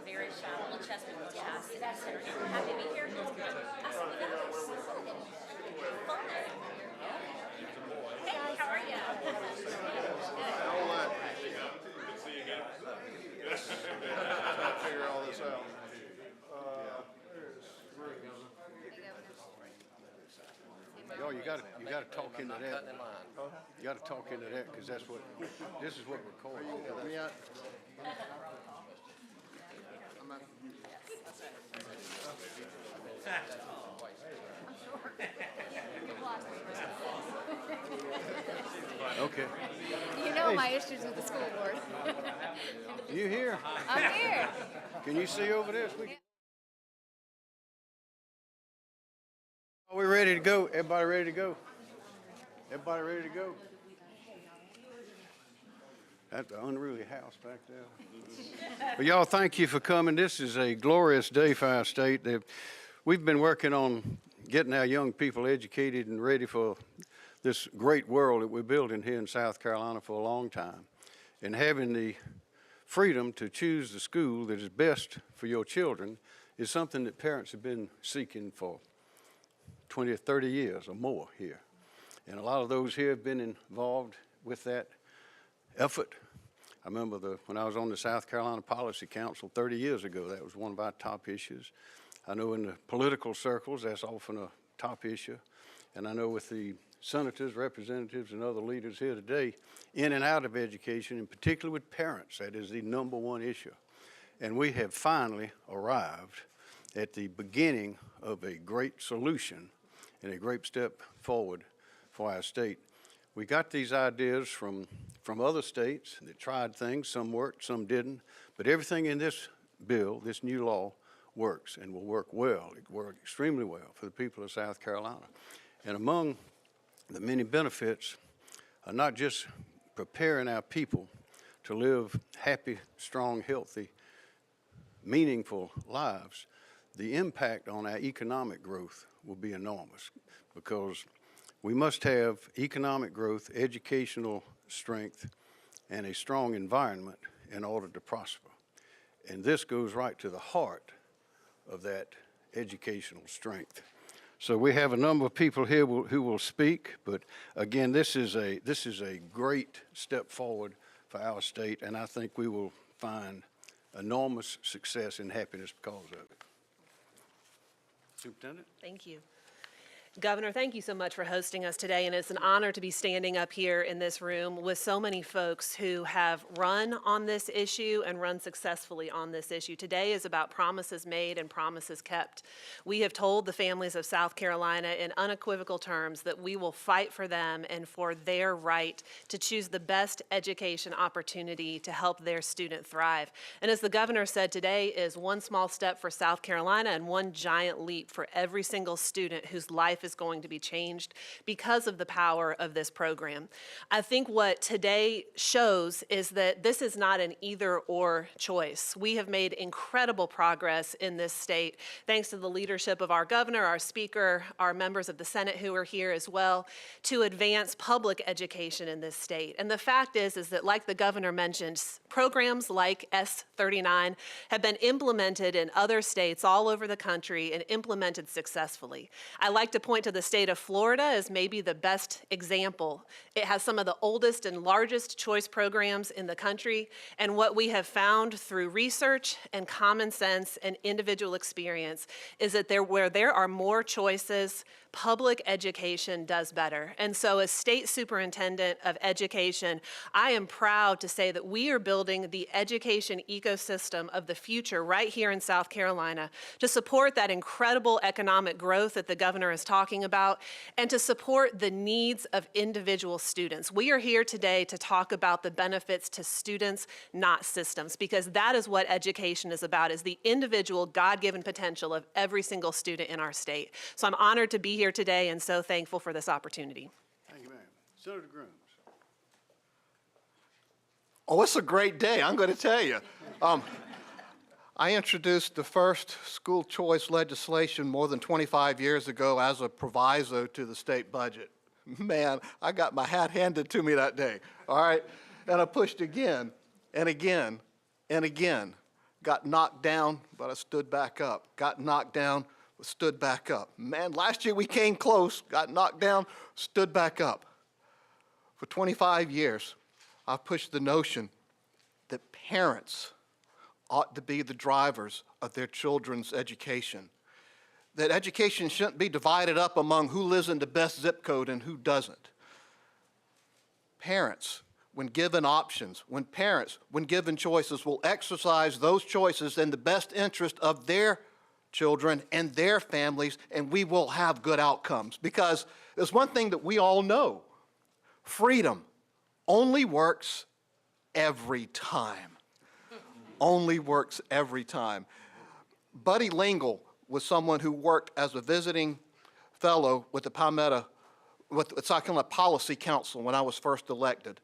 very shallow Chesapeake Gas Center. Happy to be here. Hey, how are you? Trying to figure all this out. Yo, you gotta talk into that. You gotta talk into that because this is what records. Okay. You know my issues with the school board. You here? I'm here. Can you see over this? Are we ready to go? Everybody ready to go? Everybody ready to go? That's the unruly house back there. Well, y'all, thank you for coming. This is a glorious day for our state. We've been working on getting our young people educated and ready for this great world that we're building here in South Carolina for a long time. And having the freedom to choose the school that is best for your children is something that parents have been seeking for 20 or 30 years or more here. And a lot of those here have been involved with that effort. I remember when I was on the South Carolina Policy Council 30 years ago, that was one of our top issues. I know in the political circles, that's often a top issue. And I know with the senators, representatives, and other leaders here today, in and out of education, and particularly with parents, that is the #1 issue. And we have finally arrived at the beginning of a great solution and a great step forward for our state. We got these ideas from other states that tried things. Some worked, some didn't. But everything in this bill, this new law, works and will work well. It worked extremely well for the people of South Carolina. And among the many benefits are not just preparing our people to live happy, strong, healthy, meaningful lives. The impact on our economic growth will be enormous because we must have economic growth, educational strength, and a strong environment in order to prosper. And this goes right to the heart of that educational strength. So we have a number of people here who will speak, but again, this is a great step forward for our state, and I think we will find enormous success and happiness because of it. Superintendent? Thank you. Governor, thank you so much for hosting us today, and it's an honor to be standing up here in this room with so many folks who have run on this issue and run successfully on this issue. Today is about promises made and promises kept. We have told the families of South Carolina in unequivocal terms that we will fight for them and for their right to choose the best education opportunity to help their student thrive. And as the governor said, today is one small step for South Carolina and one giant leap for every single student whose life is going to be changed because of the power of this program. I think what today shows is that this is not an either-or choice. We have made incredible progress in this state thanks to the leadership of our governor, our speaker, our members of the Senate who are here as well, to advance public education in this state. And the fact is that, like the governor mentioned, programs like S39 have been implemented in other states all over the country and implemented successfully. I like to point to the state of Florida as maybe the best example. It has some of the oldest and largest choice programs in the country, and what we have found through research and common sense and individual experience is that where there are more choices, public education does better. And so as state superintendent of education, I am proud to say that we are building the education ecosystem of the future right here in South Carolina to support that incredible economic growth that the governor is talking about and to support the needs of individual students. We are here today to talk about the benefits to students, not systems, because that is what education is about, is the individual God-given potential of every single student in our state. So I'm honored to be here today and so thankful for this opportunity. Thank you, ma'am. Senator Grooms. Oh, it's a great day, I'm going to tell you. I introduced the first school choice legislation more than 25 years ago as a proviso to the state budget. Man, I got my hat handed to me that day, all right? And I pushed again and again and again got knocked down, but I stood back up. Got knocked down, but stood back up. Man, last year we came close, got knocked down, stood back up. For 25 years, I've pushed the notion that parents ought to be the drivers of their children's education. That education shouldn't be divided up among who lives in the best zip code and who doesn't. Parents, when given options, when given choices, will exercise those choices in the best interest of their children and their families, and we will have good outcomes. Because there's one thing that we all know: freedom only works every time. Only works every time. Buddy Lingle was someone who worked as a visiting fellow with the Palmetto, with the South Carolina Policy Council when I was first elected.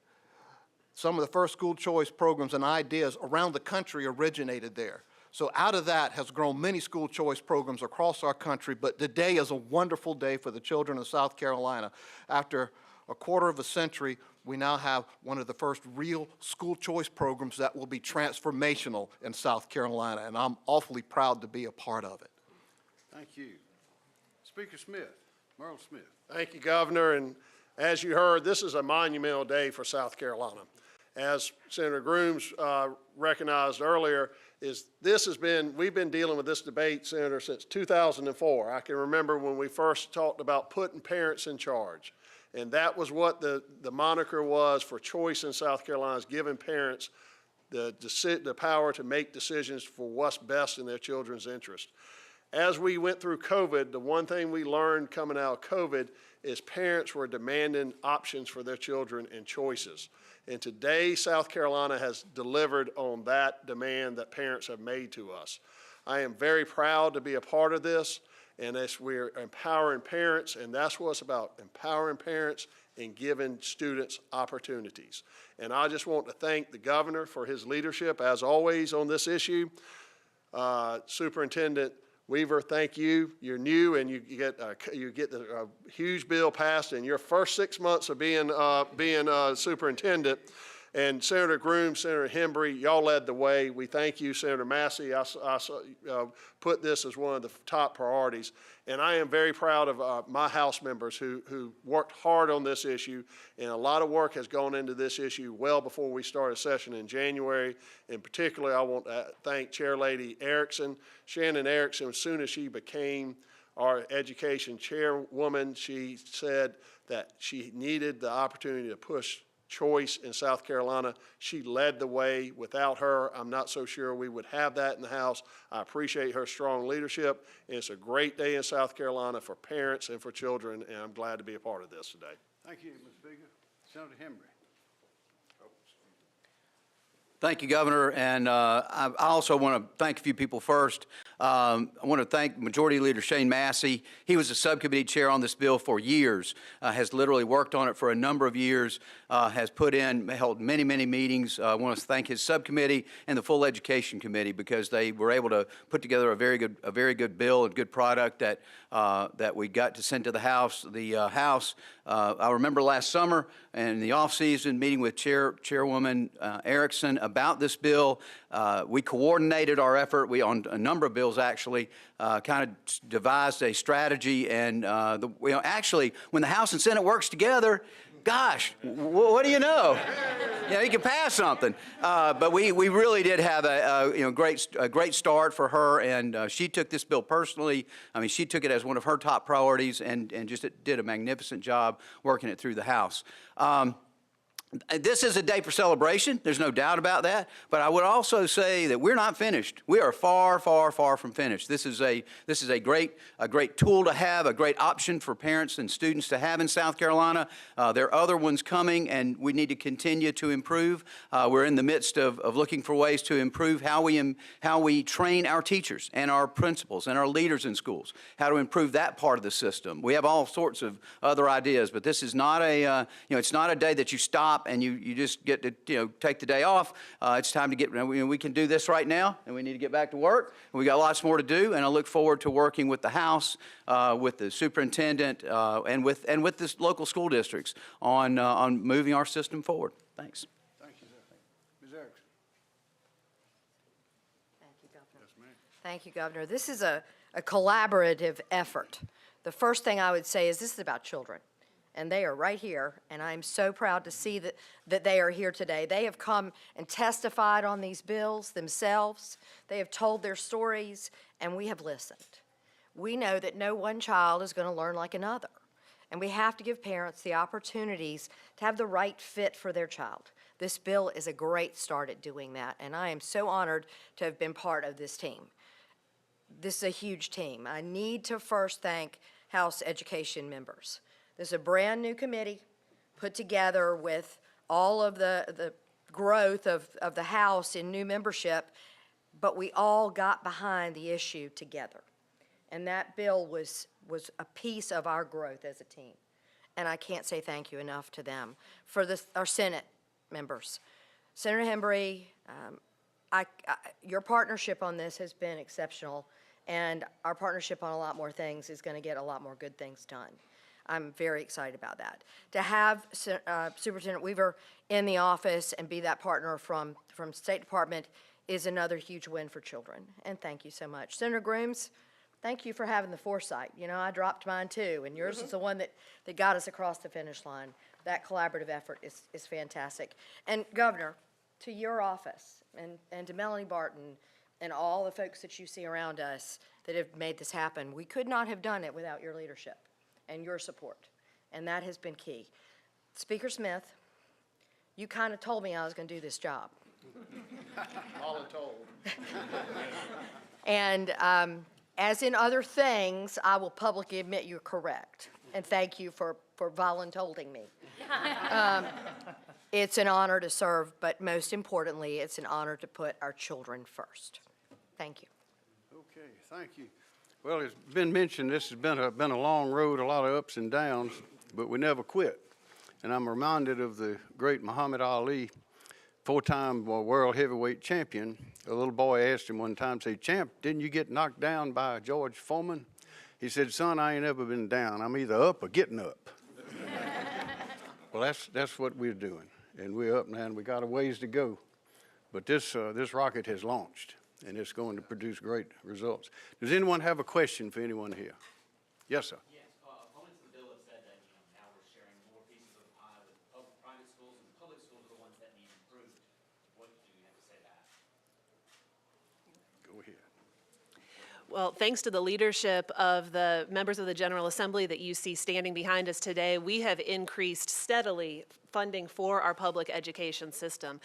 Some of the first school choice programs and ideas around the country originated there. So out of that has grown many school choice programs across our country, but today is a wonderful day for the children of South Carolina. After a quarter of a century, we now have one of the first real school choice programs that will be transformational in South Carolina, and I'm awfully proud to be a part of it. Thank you. Speaker Smith, Merle Smith. Thank you, Governor. And as you heard, this is a monumental day for South Carolina. As Senator Grooms recognized earlier, we've been dealing with this debate, Senator, since 2004. I can remember when we first talked about putting parents in charge. And that was what the moniker was for choice in South Carolina, is giving parents the power to make decisions for what's best in their children's interest. As we went through COVID, the one thing we learned coming out of COVID is parents were demanding options for their children and choices. And today, South Carolina has delivered on that demand that parents have made to us. I am very proud to be a part of this, and as we're empowering parents, and that's what it's about, empowering parents and giving students opportunities. And I just want to thank the governor for his leadership, as always, on this issue. Superintendent Weaver, thank you. You're new, and you get the huge bill passed in your first 6 months of being superintendent. And Senator Grooms, Senator Hembree, y'all led the way. We thank you, Senator Massey. I put this as one of the top priorities. And I am very proud of my House members who worked hard on this issue. And a lot of work has gone into this issue well before we started session in January. In particular, I want to thank Chairlady Erickson, Shannon Erickson. As soon as she became our education chairwoman, she said that she needed the opportunity to push choice in South Carolina. She led the way. Without her, I'm not so sure we would have that in the House. I appreciate her strong leadership. And it's a great day in South Carolina for parents and for children, and I'm glad to be a part of this today. Thank you, Mr. Speaker. Senator Hembree. Thank you, Governor, and I also want to thank a few people first. I want to thank Majority Leader Shane Massey. He was a subcommittee chair on this bill for years, has literally worked on it for a number of years, has held many, many meetings. I want to thank his subcommittee and the full Education Committee because they were able to put together a very good bill, a good product that we got to send to the House. The House, I remember last summer in the off-season meeting with Chairwoman Erickson about this bill. We coordinated our effort. We, on a number of bills actually, kind of devised a strategy. And actually, when the House and Senate works together, gosh, what do you know? You can pass something. But we really did have a great start for her, and she took this bill personally. I mean, she took it as one of her top priorities and just did a magnificent job working it through the House. This is a day for celebration. There's no doubt about that. But I would also say that we're not finished. We are far, far, far from finished. This is a great tool to have, a great option for parents and students to have in South Carolina. There are other ones coming, and we need to continue to improve. We're in the midst of looking for ways to improve how we train our teachers and our principals and our leaders in schools, how to improve that part of the system. We have all sorts of other ideas, but this is not it's not a day that you stop and you just get to take the day off. It's time to get. We can do this right now, and we need to get back to work. We got lots more to do, and I look forward to working with the House, with the superintendent, and with the local school districts on moving our system forward. Thanks. Thank you, sir. Ms. Erickson. Thank you, Governor. This is a collaborative effort. The first thing I would say is this is about children, and they are right here, and I'm so proud to see that they are here today. They have come and testified on these bills themselves. They have told their stories, and we have listened. We know that no one child is going to learn like another, and we have to give parents the opportunities to have the right fit for their child. This bill is a great start at doing that, and I am so honored to have been part of this team. This is a huge team. I need to first thank House Education members. This is a brand-new committee put together with all of the growth of the House in new membership, but we all got behind the issue together. And that bill was a piece of our growth as a team. And I can't say thank you enough to them. For our Senate members, Senator Hembree, your partnership on this has been exceptional, and our partnership on a lot more things is going to get a lot more good things done. I'm very excited about that. To have Superintendent Weaver in the office and be that partner from State Department is another huge win for children, and thank you so much. Senator Grooms, thank you for having the foresight. You know, I dropped mine too, and yours is the one that got us across the finish line. That collaborative effort is fantastic. And Governor, to your office and to Melanie Barton and all the folks that you see around us that have made this happen, we could not have done it without your leadership and your support, and that has been key. Speaker Smith, you kind of told me I was going to do this job. All told. And as in other things, I will publicly admit you're correct, and thank you for voluntolding me. It's an honor to serve, but most importantly, it's an honor to put our children first. Thank you. Okay, thank you. Well, it's been mentioned, this has been a long road, a lot of ups and downs, but we never quit. And I'm reminded of the great Muhammad Ali, four-time world heavyweight champion. A little boy asked him one time, say, "Champ, didn't you get knocked down by George Foreman?" He said, "Son, I ain't ever been down. I'm either up or getting up." Well, that's what we're doing, and we're up now, and we got a ways to go. But this rocket has launched, and it's going to produce great results. Does anyone have a question for anyone here? Yes, sir. Yes, opponents of the bill have said that, now we're sharing more pieces of the pie with private schools, and public schools are the ones that need improved. What do you have to say to that? Go ahead. Well, thanks to the leadership of the members of the General Assembly that you see standing behind us today, we have increased steadily funding for our public education system.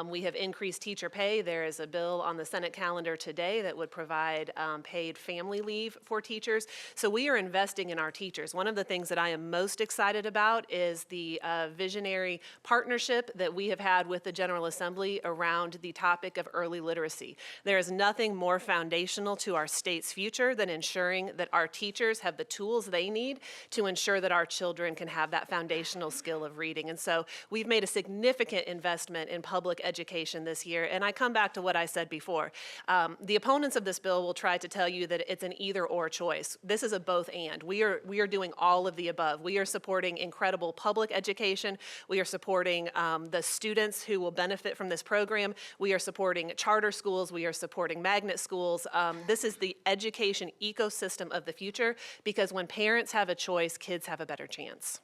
We have increased teacher pay. There is a bill on the Senate calendar today that would provide paid family leave for teachers. So we are investing in our teachers. One of the things that I am most excited about is the visionary partnership that we have had with the General Assembly around the topic of early literacy. There is nothing more foundational to our state's future than ensuring that our teachers have the tools they need to ensure that our children can have that foundational skill of reading. And so we've made a significant investment in public education this year. And I come back to what I said before. The opponents of this bill will try to tell you that it's an either-or choice. This is a both and. We are doing all of the above. We are supporting incredible public education. We are supporting the students who will benefit from this program. We are supporting charter schools. We are supporting magnet schools. This is the education ecosystem of the future, because when parents have a choice, kids have a better chance.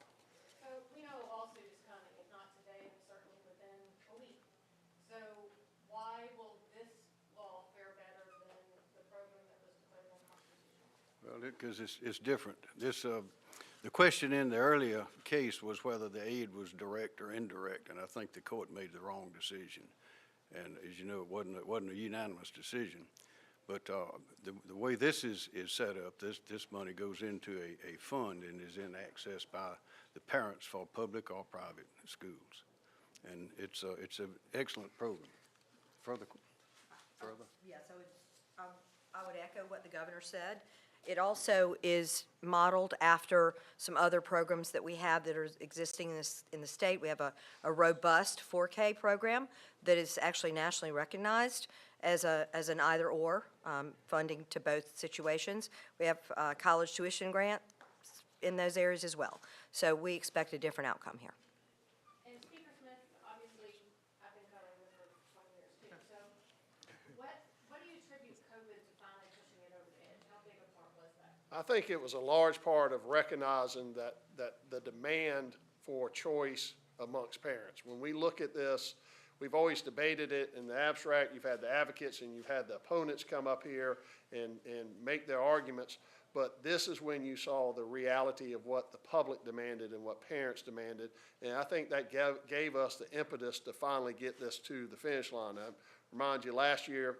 So we know lawsuit is coming, if not today, but certainly within a week. So why will this law fare better than the program that was declared unconstitutional? Well, because it's different. The question in the earlier case was whether the aid was direct or indirect, and I think the court made the wrong decision. And as you know, it wasn't a unanimous decision. But the way this is set up, this money goes into a fund and is in access by the parents for public or private schools. And it's an excellent program. Further? Yes, I would echo what the governor said. It also is modeled after some other programs that we have that are existing in the state. We have a robust 4K program that is actually nationally recognized as an either-or, funding to both situations. We have college tuition grants in those areas as well. So we expect a different outcome here. And Speaker Smith, obviously, I've been covering this for 20 years too. So what do you attribute COVID to I think it was a large part of recognizing that the demand for choice amongst parents. When we look at this, we've always debated it in the abstract. You've had the advocates and you've had the opponents come up here and make their arguments. But this is when you saw the reality of what the public demanded and what parents demanded. And I think that gave us the impetus to finally get this to the finish line. I remind you, last year,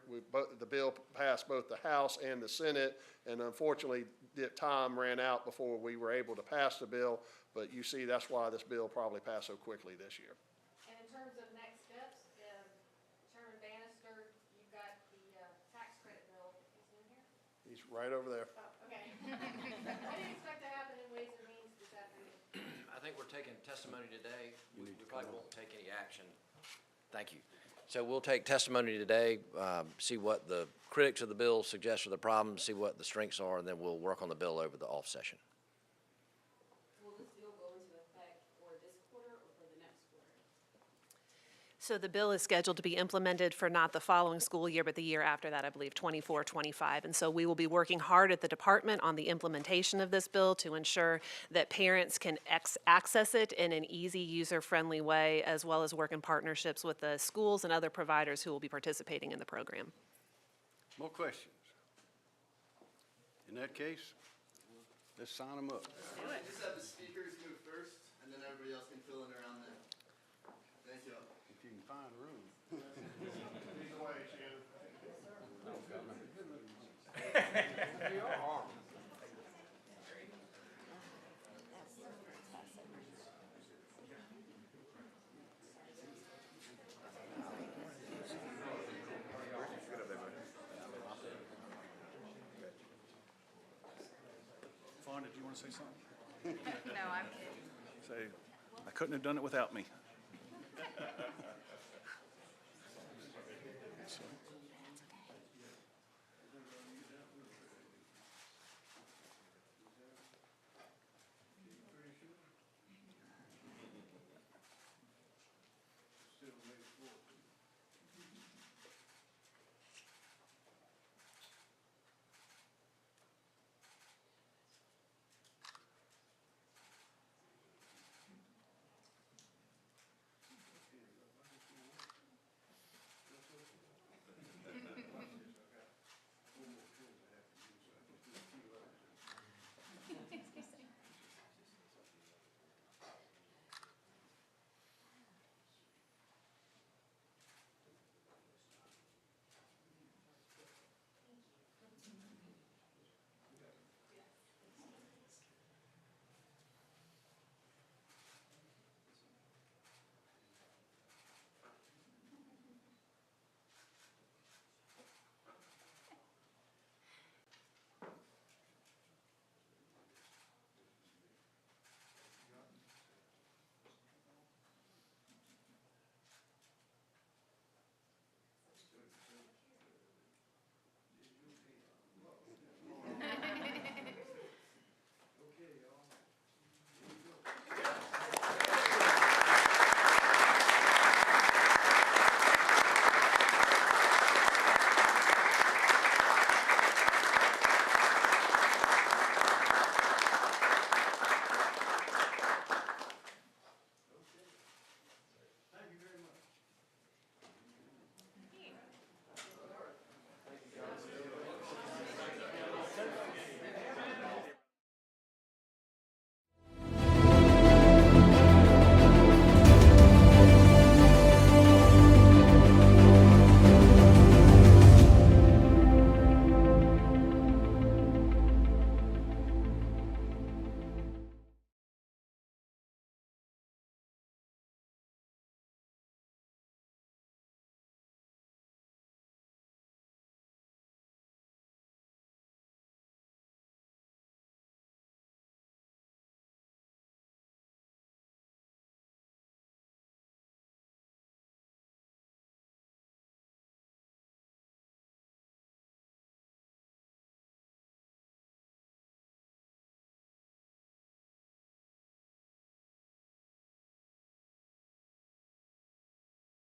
the bill passed both the House and the Senate, and unfortunately, the time ran out before we were able to pass the bill. But you see, that's why this bill probably passed so quickly this year. And in terms of next steps, Chairman Bannister, you've got the tax credit bill. Is he in here? He's right over there. Oh, okay. What do you expect to happen in Ways and Means this afternoon? I think we're taking testimony today. We probably won't take any action. Thank you. So we'll take testimony today, see what the critics of the bill suggest are the problems, see what the strengths are, and then we'll work on the bill over the off session. Will this bill go into effect for this quarter or for the next quarter? So the bill is scheduled to be implemented for not the following school year, but the year after that, I believe, 24, 25. And so we will be working hard at the department on the implementation of this bill to ensure that parents can access it in an easy, user-friendly way, as well as work in partnerships with the schools and other providers who will be participating in the program. More questions? In that case, let's sign them up. Just have the speakers move first, and then everybody else can fill in around them. Thank you all. If you can find room. Fawn, did you want to say something? No, I'm Say, I couldn't have done it without me.